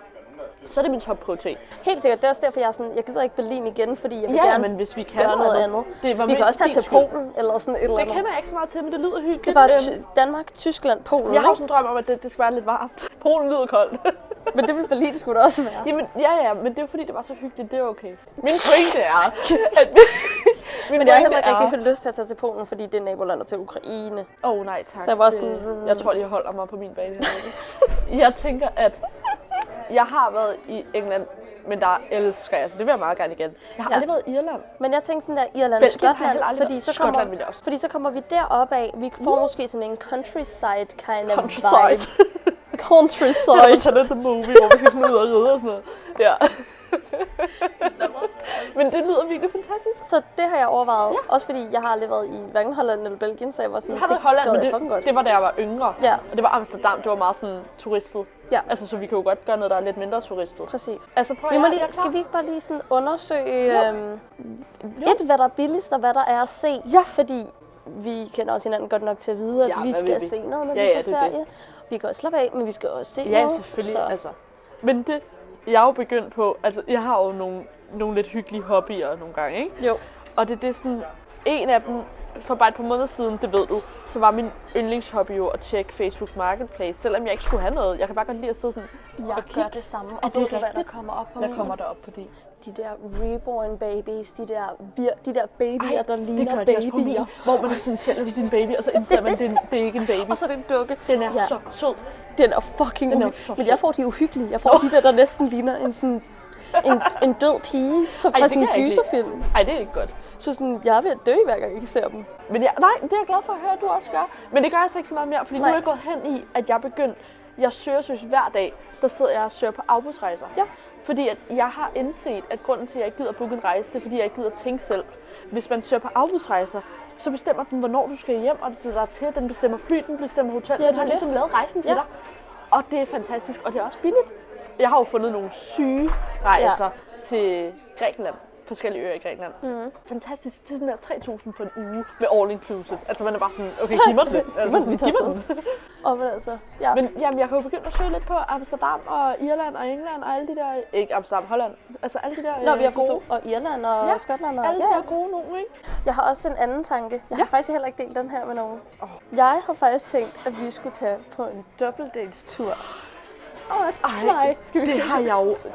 så er det min topprioritet. Helt sikkert. Det er også derfor, jeg gider ikke Berlin igen, fordi jeg vil Ja, gerne men hvis vi kan gøre noget andet. Det var Vi kan mest også tage din til skyld. Polen eller sådan et eller Det andet. kender jeg ikke så meget til, men det lyder hyggeligt. Det er bare Danmark, Tyskland, Polen. jeg har jo ikke? sådan en drøm om, at det skal være lidt varmt. Polen lyder koldt. Men det vil Berlin skulle da også være. Jamen, ja, men det er jo fordi, det var så hyggeligt. Det er okay. Min pointe er, at Men jeg har heller ikke rigtig lyst til at tage til Polen, fordi det er nabolandet til Ukraine. Nej, tak. Så jeg var sådan, Jeg tror, de holder mig på min bane her. Jeg tænker, at jeg har været i England, men der elsker jeg, så det vil jeg meget gerne igen. Jeg har aldrig været i Irland. Men jeg tænkte sådan der Irland, Belgien har jeg Skotland, heller aldrig fordi været. så, Skotland vil jeg også. fordi så kommer vi derop af. Vi får måske sådan en countryside kind of Countryside. vibe. Countryside. Jeg vil tage lidt the movie, hvor vi skal sådan ud og ride og sådan noget. Ja. Men det lyder virkelig fantastisk. Så det har jeg overvejet. Ja. Også fordi jeg har aldrig været i hverken Holland eller Belgien, så jeg var sådan, Jeg har været i Holland, gad men jeg fucking godt. det var da jeg var yngre. Ja. Og det var Amsterdam, det var meget sådan turistet. Ja. Altså, så vi kan jo godt gøre noget, der er lidt mindre turistet. Præcis. Altså, prøv Vi må jeg lige, er klar. skal vi ikke bare lige sådan undersøge, hvad der er billigst, og hvad der er at se? Ja. Fordi vi kender også hinanden godt nok til at vide, at Ja, vi hvad skal vil vi? se noget, når Ja, vi er ja, på det er det. ferie. Vi kan også slappe af, men vi skal også se Ja, noget. selvfølgelig. Så. Altså. Men det, jeg er jo begyndt på, altså jeg har jo nogle lidt hyggelige hobbyer nogle gange, ikke? Jo. Og det er sådan, en af dem, for bare et par måneder siden, det ved du, så var min yndlingshobby jo at tjekke Facebook Marketplace, selvom jeg ikke skulle have noget. Jeg kan bare godt lide at sidde sådan Jeg og kigge. gør det samme, Er og det ved du, hvad der rigtigt? kommer op på Hvad min? kommer der op på det? De der reborn babies, de der babyer, der det ligner gør de også på min, babyer. hvor man sådan sælger din baby, og så indser man, det er ikke en baby. Og så er det en dukke. Den er så sød. Den er fucking Den er uhyggelig. så Men sød. jeg får de uhyggelige. Jeg får de der næsten ligner en sådan en død pige, så fra det sådan en kan jeg ikke lide. gyserfilm. Ej, det er ikke godt. Så sådan, jeg er ved at dø, hver gang jeg ser dem. Men nej, det er jeg glad for at høre, at du også gør. Men det gør jeg så ikke så meget mere, fordi nu Nej. er jeg gået hen i, at jeg jeg søger hver dag, der sidder jeg og søger på afbudsrejser. Ja. Fordi at jeg har indset, at grunden til, at jeg ikke gider booke en rejse, det er fordi, jeg ikke gider tænke selv. Hvis man søger på afbudsrejser, så bestemmer den, hvornår du skal hjem, og det der er til. Den bestemmer fly, den bestemmer hotel. Ja, Den det har er ligesom lavet rejsen til Ja. dig. Og det er fantastisk, og det er også billigt. Jeg har jo fundet nogle syge rejser til Grækenland. forskellige øer i Grækenland. Fantastisk. Det er sådan der 3.000 for en uge med all inclusive. Altså man er bare sådan, okay, giv mig det. Altså, giv mig den. Og hvad altså? Ja. Men jamen, jeg kan jo begynde at søge lidt på Amsterdam og Irland og England og alle de der... Ikke Amsterdam, Holland. Altså alle de der Nå, vi har gode. Og Irland og Skotland. Og, alle de der gode nogen, ikke? Jeg har også en anden tanke. Jeg har faktisk heller ikke delt den her med nogen. Jeg har faktisk tænkt, at vi skulle tage på en dobbeltdates-tur.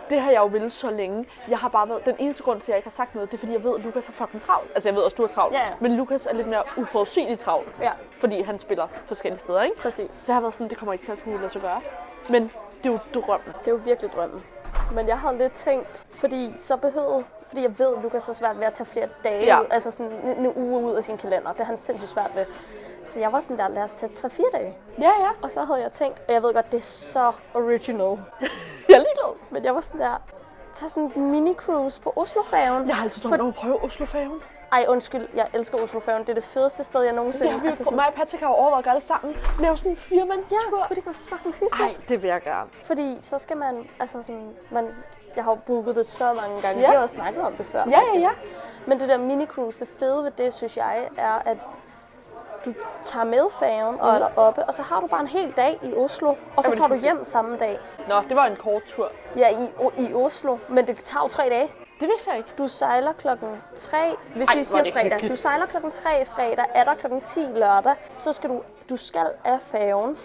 Det har jeg jo villet så længe. Jeg har bare været... Den eneste grund til, at jeg ikke har sagt noget, det er, fordi jeg ved, at Lukas er fucking travlt. Altså, jeg ved også, du er travlt. Ja. Men Lukas er lidt mere uforudsigeligt travlt. Ja. Fordi han spiller forskellige steder, ikke? Præcis. Så jeg har været sådan, det kommer ikke til at kunne lade sig gøre. Men det er jo drømmen. Det er jo virkelig drømmen. Men jeg havde lidt tænkt, fordi jeg ved, at Lukas er svært ved at tage flere dage, altså sådan en uge ud af sin kalender. Det er han sindssygt svært ved. Så jeg var sådan der, lad os tage 3-4 dage. Ja. Og så havde jeg tænkt, og jeg ved godt, det er så original. Jeg er ligeglad. Men jeg var sådan der, tag sådan en mini-cruise på Oslofærgen. Jeg har altid drømt om at prøve Oslofærgen. Ej, undskyld, jeg elsker Oslofærgen. Det er det fedeste sted, jeg nogensinde... Mig og Patrick har overvejet at gøre det sammen. Lave sådan en 4-mandstur. Ja, kunne det ikke være fucking hyggeligt? Ej, det vil jeg gerne. Fordi så skal man, jeg har jo booket det så mange gange. Vi har også snakket om det før. Ja. Men det der mini-cruise, det fede ved det, synes jeg, er, at du tager med færgen og er deroppe, og så har du bare en hel dag i Oslo, og så tager du hjem samme dag. Nå, det var en kort tur. Ja, i Oslo, men det tager jo 3 dage. Det vidste jeg ikke. Du sejler klokken 3, hvis vi siger fredag. Hyggeligt. Du sejler klokken 3 fredag, er der klokken 10 lørdag, så skal du skal af færgen,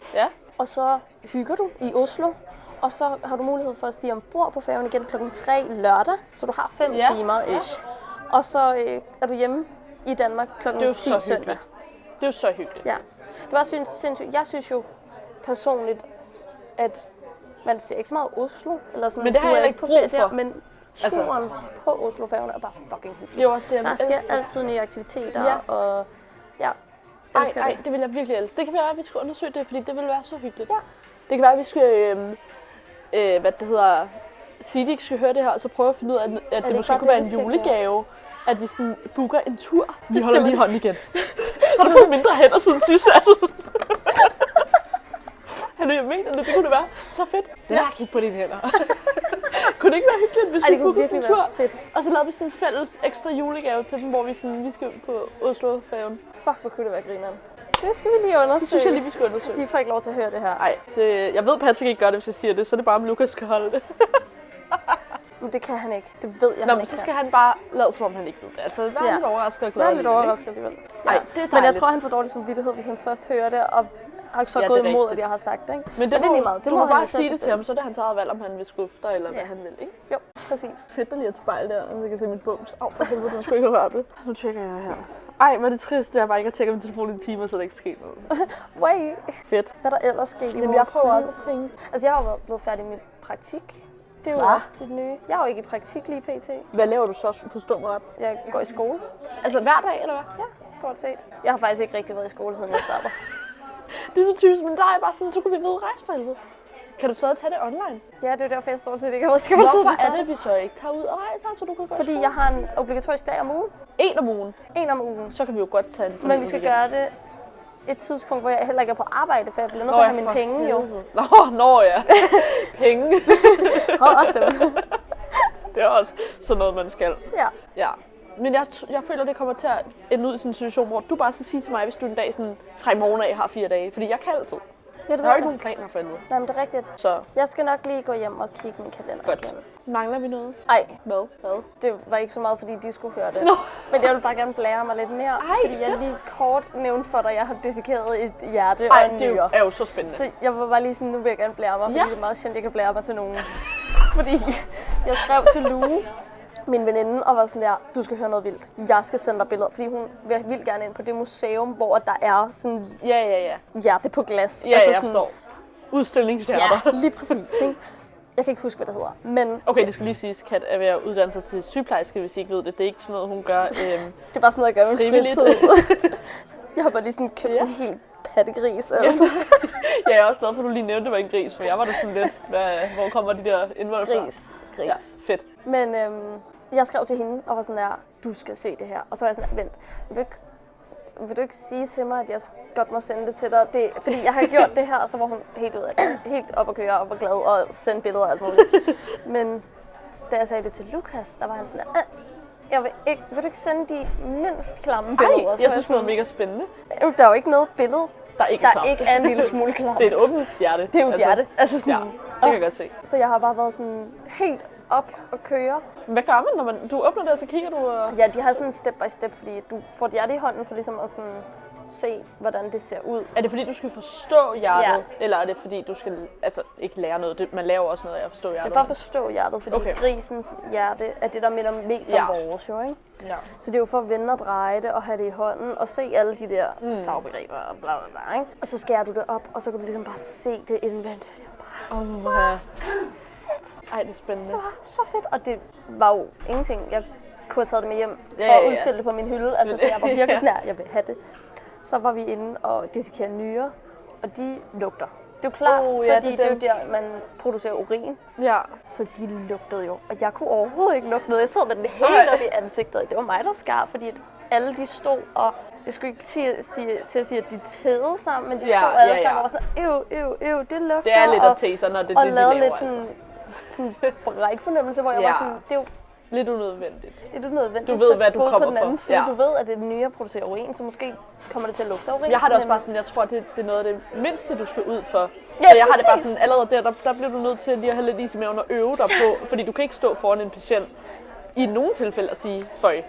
og så hygger du i Oslo. Og så har du mulighed for at stige ombord på færgen igen klokken 3 lørdag, så du har 5 timer ish. Og så er du hjemme i Danmark klokken 10 søndag. Det er jo så hyggeligt. Ja. Det var sindssygt. Jeg synes jo personligt, at man ser ikke så meget Oslo. Eller sådan, men det har jeg ikke brug for. Men turen på Oslofærgen er bare fucking hyggelig. Det er også det, der sker altid nye aktiviteter, og Ej, det vil jeg virkelig elske. Det kan være, at vi skal undersøge det, fordi det vil være så hyggeligt. Ja. Det kan være, at vi skal, Sidik skal høre det her, og så prøve at finde ud af, at det måske kunne være en julegave. At vi sådan booker en tur. Vi holder lige hånden igen. Har du fået mindre hænder siden sidst? Han er mener det kunne det være så fedt. Lad os kigge på dine hænder. Kunne det ikke være hyggeligt, hvis vi bookede sådan en tur? Fedt. Og så lavede vi sådan en fælles ekstra julegave til dem, hvor vi skal på Oslofærgen. Fuck, hvor kunne det være grineren. Det skal vi lige undersøge. Det synes jeg lige, vi skal undersøge. De får ikke lov til at høre det her. Nej, jeg ved, Patrick ikke gør det, hvis jeg siger det. Så er det bare, om Lukas skal holde det. Men det kan han ikke. Det ved jeg, han ikke så skal han bare lade, som om han ikke ved det. Altså, vær lidt overrasket og glad. Vær lidt overrasket alligevel. Nej, det er men jeg tror, han får dårlig samvittighed, hvis han først hører det, og har så gået imod, at jeg har sagt det. Ikke? Men det er lige meget. Du må bare sige det til ham, så er det hans eget valg, om han vil skuffe dig, eller hvad han vil, ikke? Jo, præcis. Fedt, der lige et spejl der, og så kan se mit bums. For helvede, den skulle ikke have rørt det. Nu tjekker jeg her. Ej, hvor er det trist, jeg bare ikke har tjekket min telefon i en time, så der ikke sker noget. Wait. Fedt. Hvad der ellers sket i vores jeg prøver også at tænke. Altså, jeg har jo blevet færdig med praktik. Det er jo også til det nye. Jeg er jo ikke i praktik lige pt. Hvad laver du så? Forstå mig ret. Jeg går i skole. Altså hver dag, eller hvad? Ja, stort set. Jeg har faktisk ikke rigtig været i skole, siden jeg starter. Det er så typisk, men der er bare sådan, så kunne vi ved rejse for helvede. Kan du stadig tage det online? Ja, det er derfor, jeg stort set ikke har været i skole. Hvorfor er det, at vi så ikke tager ud og rejser, så du kan gå i skole? Jeg har en obligatorisk dag om ugen. En om ugen? En om ugen. Så kan vi jo godt tage den. Men vi skal gøre det et tidspunkt, hvor jeg heller ikke er på arbejde, for jeg bliver nødt til at have mine penge jo. Nå ja. Penge. Også det. Det er også sådan noget, man skal. Ja. Men jeg føler, det kommer til at ende ud i sådan en situation, hvor du bare skal sige til mig, hvis du en dag sådan, fra i morgen af har 4 dage. Fordi jeg kan altid. Ja, jeg har ikke nogen planer for helvede. Nej, men det er rigtigt. Så. Jeg skal nok lige gå hjem og kigge min kalender igen. Mangler vi noget? Ej. Hvad? Det var ikke så meget, fordi de skulle høre det. Nå. Men jeg vil bare gerne blære mig lidt mere. Fordi jeg lige kort nævnte for dig, at jeg har dissekeret et hjerte og en nyre. Det er jo så spændende. Så jeg var bare lige sådan, nu vil jeg gerne blære mig, fordi det er meget sjældent, jeg kan blære mig til nogen. Fordi jeg skrev til Lue, min veninde, og var sådan der, du skal høre noget vildt. Jeg skal sende dig billeder, fordi hun vil gerne ind på det museum, hvor der er sådan hjerte på glas. Ja, altså jeg forstår. Udstillingshjerter. Ja, lige præcis, ikke? Jeg kan ikke huske, hvad det hedder. Men okay, det skal lige siges, Kat er ved at uddanne sig til sygeplejerske, hvis I ikke ved det. Det er ikke sådan noget, hun gør. Det er bare sådan noget, jeg gør med fritid. Jeg har bare lige sådan købt en helt pattegris. Altså. Jeg er også glad for, at du lige nævnte, det var en gris, for jeg var da sådan lidt, hvor kommer de der indvold fra? Gris. Ja, fedt. Men jeg skrev til hende og var sådan der, du skal se det her. Og så var jeg sådan der, vent, vil du ikke sige til mig, at jeg godt må sende det til dig? Fordi jeg har gjort det her, og så var hun helt ud af det. Helt op at køre og var glad og sendte billeder og alt muligt. Men da jeg sagde det til Lukas, der var han sådan der, Jeg vil du ikke sende de mindst klamme billeder? Jeg synes, det er mega spændende. Der er jo ikke noget billede, der ikke er en lille smule klamt. Det er et åbent hjerte. Det er jo et hjerte. Altså sådan, det kan jeg godt se. Så jeg har bare været sådan helt op og køre. Hvad gør man, når du åbner det, og så kigger du? Ja, de har sådan step by step, fordi du får et hjerte i hånden for ligesom at sådan se, hvordan det ser ud. Er det fordi, du skal forstå hjertet, eller er det fordi, du skal ikke lære noget? Man laver også noget af at forstå hjertet. Det er for at forstå hjertet, fordi grisens hjerte er det, der minder mest om vores, jo, ikke? Ja. Så det er jo for at vende og dreje det og have det i hånden og se alle de der fagbegreber og bla bla bla, ikke? Og så skærer du det op, og så kan du ligesom bare se det indvendigt. Det er bare så fedt. Ej, det er spændende. Det var så fedt, og det var jo ingenting. Jeg kunne have taget det med hjem for at udstille det på min hylde. Altså sådan, jeg var virkelig sådan her, jeg vil have det. Så var vi inde og dissekere nyrer, og de lugter. Det er jo klart, fordi det er jo der, man producerer urin. Ja. Så de lugtede jo, og jeg kunne overhovedet ikke lugte noget. Jeg sad med den helt op i ansigtet, det var mig, der skar, fordi alle de stod, og jeg skulle ikke til at sige, at de tædede sammen, men de stod alle sammen og var sådan, det lugter. Det er lidt at tæse sig, når det er det, de laver, lidt sådan brækfornemmelse, hvor jeg var sådan, det er jo lidt unødvendigt. Du ved, hvad du kommer på den anden side. Du ved, at det er den nye producerer urin, så måske kommer det til at lugte urin. Jeg har det også bare sådan, jeg tror, det er noget af det mindste, du skal ud for. Så jeg har det bare sådan, allerede der bliver du nødt til lige at have lidt is i maven og øve dig på, fordi du kan ikke stå foran en patient i nogle tilfælde og sige, føj.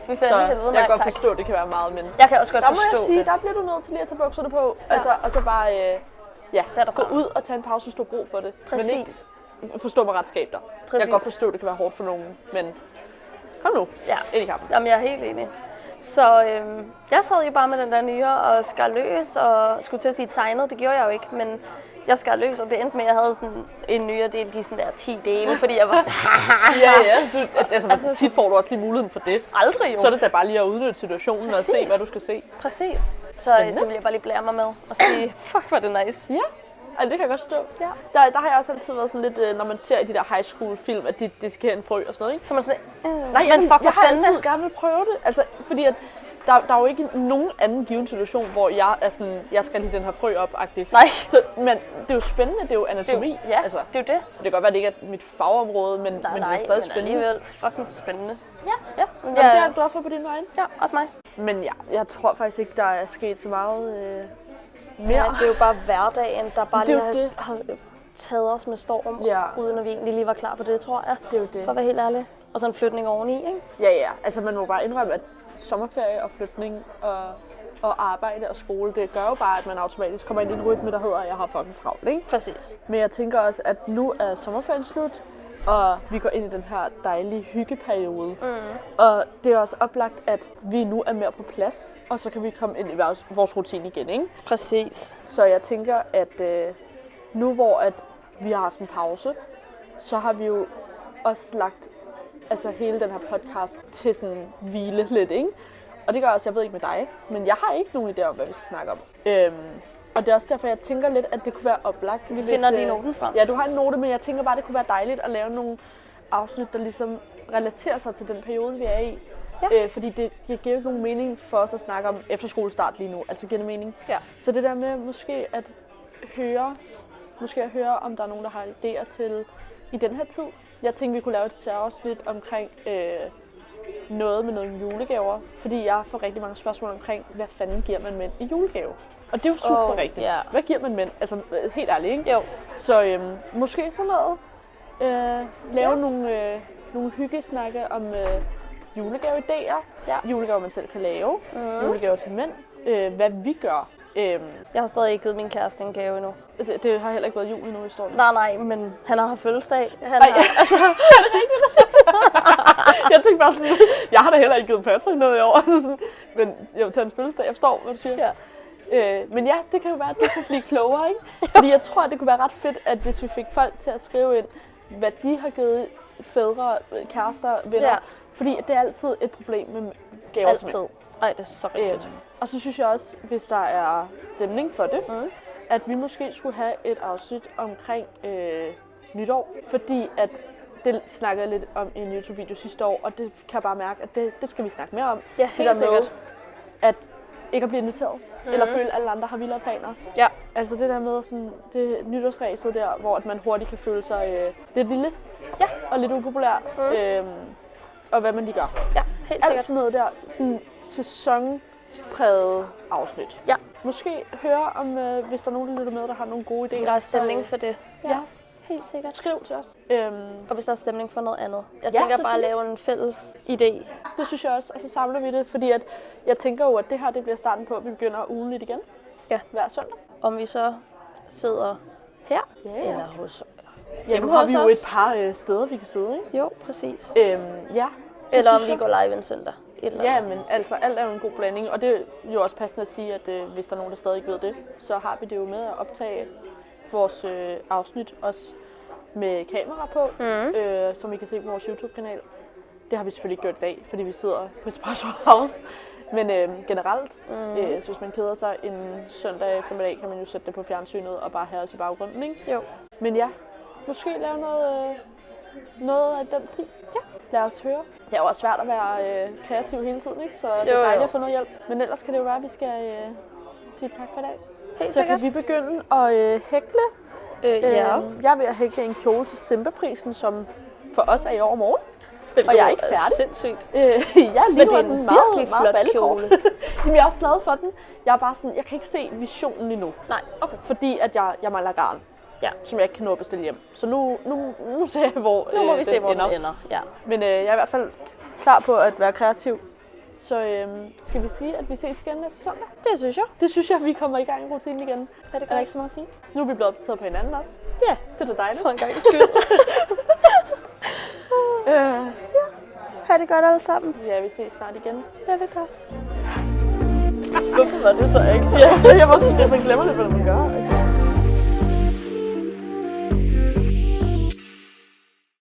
Så jeg kan godt forstå, at det kan være meget, men jeg kan også godt forstå det. Der må jeg sige, der bliver du nødt til lige at tage bukserne på, og så bare gå ud og tage en pause, hvis du har brug for det. Præcis. Men ikke forstå mig ret skab dig. Jeg kan godt forstå, at det kan være hårdt for nogen, men kom nu, ind i kampen. Jamen, jeg er helt enig. Så jeg sad jo bare med den der nyre og skar løs, og skulle til at sige tegnet, det gjorde jeg jo ikke, men jeg skar løs, og det endte med, at jeg havde sådan en nyre delt i sådan der 10 dele, fordi jeg var altså, tit får du også lige muligheden for det. Aldrig jo. Så er det da bare lige at udnytte situationen og se, hvad du skal se. Præcis. Så det vil jeg bare lige blære mig med og sige, fuck, hvor det nice. Ja. Altså, det kan jeg godt stå. Ja. Der har jeg også altid været sådan lidt, når man ser i de der high school film, at de skal have en frø og sådan noget, ikke? Så man sådan, men fuck, jeg har altid gerne vil prøve det. Altså, fordi at der er jo ikke nogen anden given situation, hvor jeg er sådan, jeg skal lige den her frø op-agtigt. Nej. Så, men det er jo spændende, det er jo anatomi. Det er jo det. Det kan godt være, at det ikke er mit fagområde, men det er stadig spændende. Alligevel fucking spændende. Ja. Men det er jeg glad for på din vej. Ja, også mig. Men jeg tror faktisk ikke, der er sket så meget mere. Ja, det er jo bare hverdagen, der bare lige har taget os med storm, uden at vi egentlig lige var klar på det, tror jeg. Det er jo det. For at være helt ærlig. Og så en flytning oveni, ikke? Ja. Altså man må bare indrømme, at sommerferie og flytning og arbejde og skole, det gør jo bare, at man automatisk kommer ind i en rytme, der hedder, at jeg har fucking travlt, ikke? Præcis. Men jeg tænker også, at nu er sommerferien slut, og vi går ind i den her dejlige hyggeperiode. Og det er også oplagt, at vi nu er mere på plads, og så kan vi komme ind i vores rutine igen, ikke? Præcis. Så jeg tænker, at nu hvor at vi har haft en pause, så har vi jo også lagt hele den her podcast til sådan hvile lidt, ikke? Og det gør også, jeg ved ikke med dig, men jeg har ikke nogen idé om, hvad vi skal snakke om. Og det er også derfor, jeg tænker lidt, at det kunne være oplagt. Vi finder lige noten frem. Ja, du har en note, men jeg tænker bare, det kunne være dejligt at lave nogle afsnit, der ligesom relaterer sig til den periode, vi er i. Ja. Fordi det giver ikke nogen mening for os at snakke om efterskolestart lige nu. Altså giver det mening? Ja. Så det der med måske at høre, om der er nogen, der har idéer til i den her tid. Jeg tænkte, vi kunne lave et særafsnit omkring noget med nogle julegaver. Fordi jeg får rigtig mange spørgsmål omkring, hvad fanden giver man mænd i julegave? Og det er jo super rigtigt. Yeah. Hvad giver man mænd? Altså helt ærligt, ikke? Jo. Så måske sådan noget. Lave nogle hyggesnakke om julegaveidéer. Ja. Julegaver, man selv kan lave. Julegaver til mænd. Hvad vi gør. Jeg har stadig ikke givet min kæreste en gave endnu. Det har heller ikke været jul endnu i stormen. Nej, men han har haft fødselsdag. Altså, jeg tænkte bare sådan, jeg har da heller ikke givet Patrick noget i år. Men jeg vil tage hans fødselsdag. Jeg forstår, hvad du siger. Ja. Men ja, det kan jo være, at du kan blive klogere, ikke? Fordi jeg tror, at det kunne være ret fedt, at hvis vi fik folk til at skrive ind, hvad de har givet fædre, kærester, venner. Ja. Fordi det er altid et problem med gaver. Altid. Ej, det er så rigtigt. Og så synes jeg også, hvis der er stemning for det, at vi måske skulle have et afsnit omkring nytår. Fordi at det snakkede jeg lidt om i en YouTube-video sidste år, og det kan jeg bare mærke, at det skal vi snakke mere om. Ja, helt sikkert. At ikke at blive inviteret, eller føle, at alle andre har vildere planer. Ja. Altså det der med sådan, det nytårsræset der, hvor at man hurtigt kan føle sig lidt lille og lidt upopulær. og hvad man lige gør. Ja, helt Alt sikkert. sådan noget der, sådan sæsonpræget afsnit. Ja. Måske høre om, hvis der er nogen, der lytter med, der har nogle gode idéer. Der er stemning for det. Ja. Helt sikkert. Skriv til os. Og hvis der er stemning for noget andet. Jeg Ja, tænker bare at lave en fælles idé. Det synes jeg også, og så samler vi det, fordi at jeg tænker jo, at det her det bliver starten på, at vi begynder ugenligt igen. Ja. Hver søndag. Om vi så sidder her, Ja. eller hos Jamen, har vi jo et par steder, vi kan sidde, ikke? Jo, præcis. Ja. Eller om synes vi jeg. går live en søndag. Ja, men altså, alt er jo en god blanding, og det er jo også passende at sige, at hvis der er nogen, der stadig ikke ved det, så har vi det jo med at optage vores afsnit også med kamera på, som I kan se på vores YouTube-kanal. Det har vi selvfølgelig ikke gjort i dag, fordi vi sidder på Espresso House. Men generelt, så hvis man keder sig en søndag eftermiddag, kan man jo sætte det på fjernsynet og bare have os i baggrunden, ikke? Jo. Men ja, måske lave noget af den stil. Ja. Lad os høre. Det er jo også svært at være kreativ hele tiden, ikke? Så det er dejligt at få noget hjælp. Men ellers kan det jo være, at vi skal sige tak for i dag. Helt Så sikkert. kan vi begynde at hækle. Ja. Jeg er ved at hækle en kjole til Simba-prisen, som for os er i overmorgen. Og jeg er ikke færdig. Sindssygt. Jeg Men lever det er den en meget, virkelig meget flot valgkort. kjole. Jamen, jeg er også glad for den. Jeg er bare sådan, jeg kan ikke se visionen endnu. Nej, okay. Fordi at jeg mangler garn, Ja. som jeg ikke kan nå at bestille hjem. Så nu ser jeg, hvor Nu må vi se, hvor ender. den ender. Ja. Men jeg er i hvert fald klar på at være kreativ. Så skal vi sige, at vi ses igen næste søndag? Det synes jeg. Det synes jeg, vi kommer i gang i rutinen igen. Er det Er der ikke så meget at sige? Nu er vi blevet opdateret på hinanden også. Ja, Det er da dejligt. for en gang skyld. Ha' det godt alle sammen. Ja, vi ses snart igen. Ja, det gør. Hvorfor var det så ikke? Jeg var sådan, at man glemmer lidt, hvad man gør.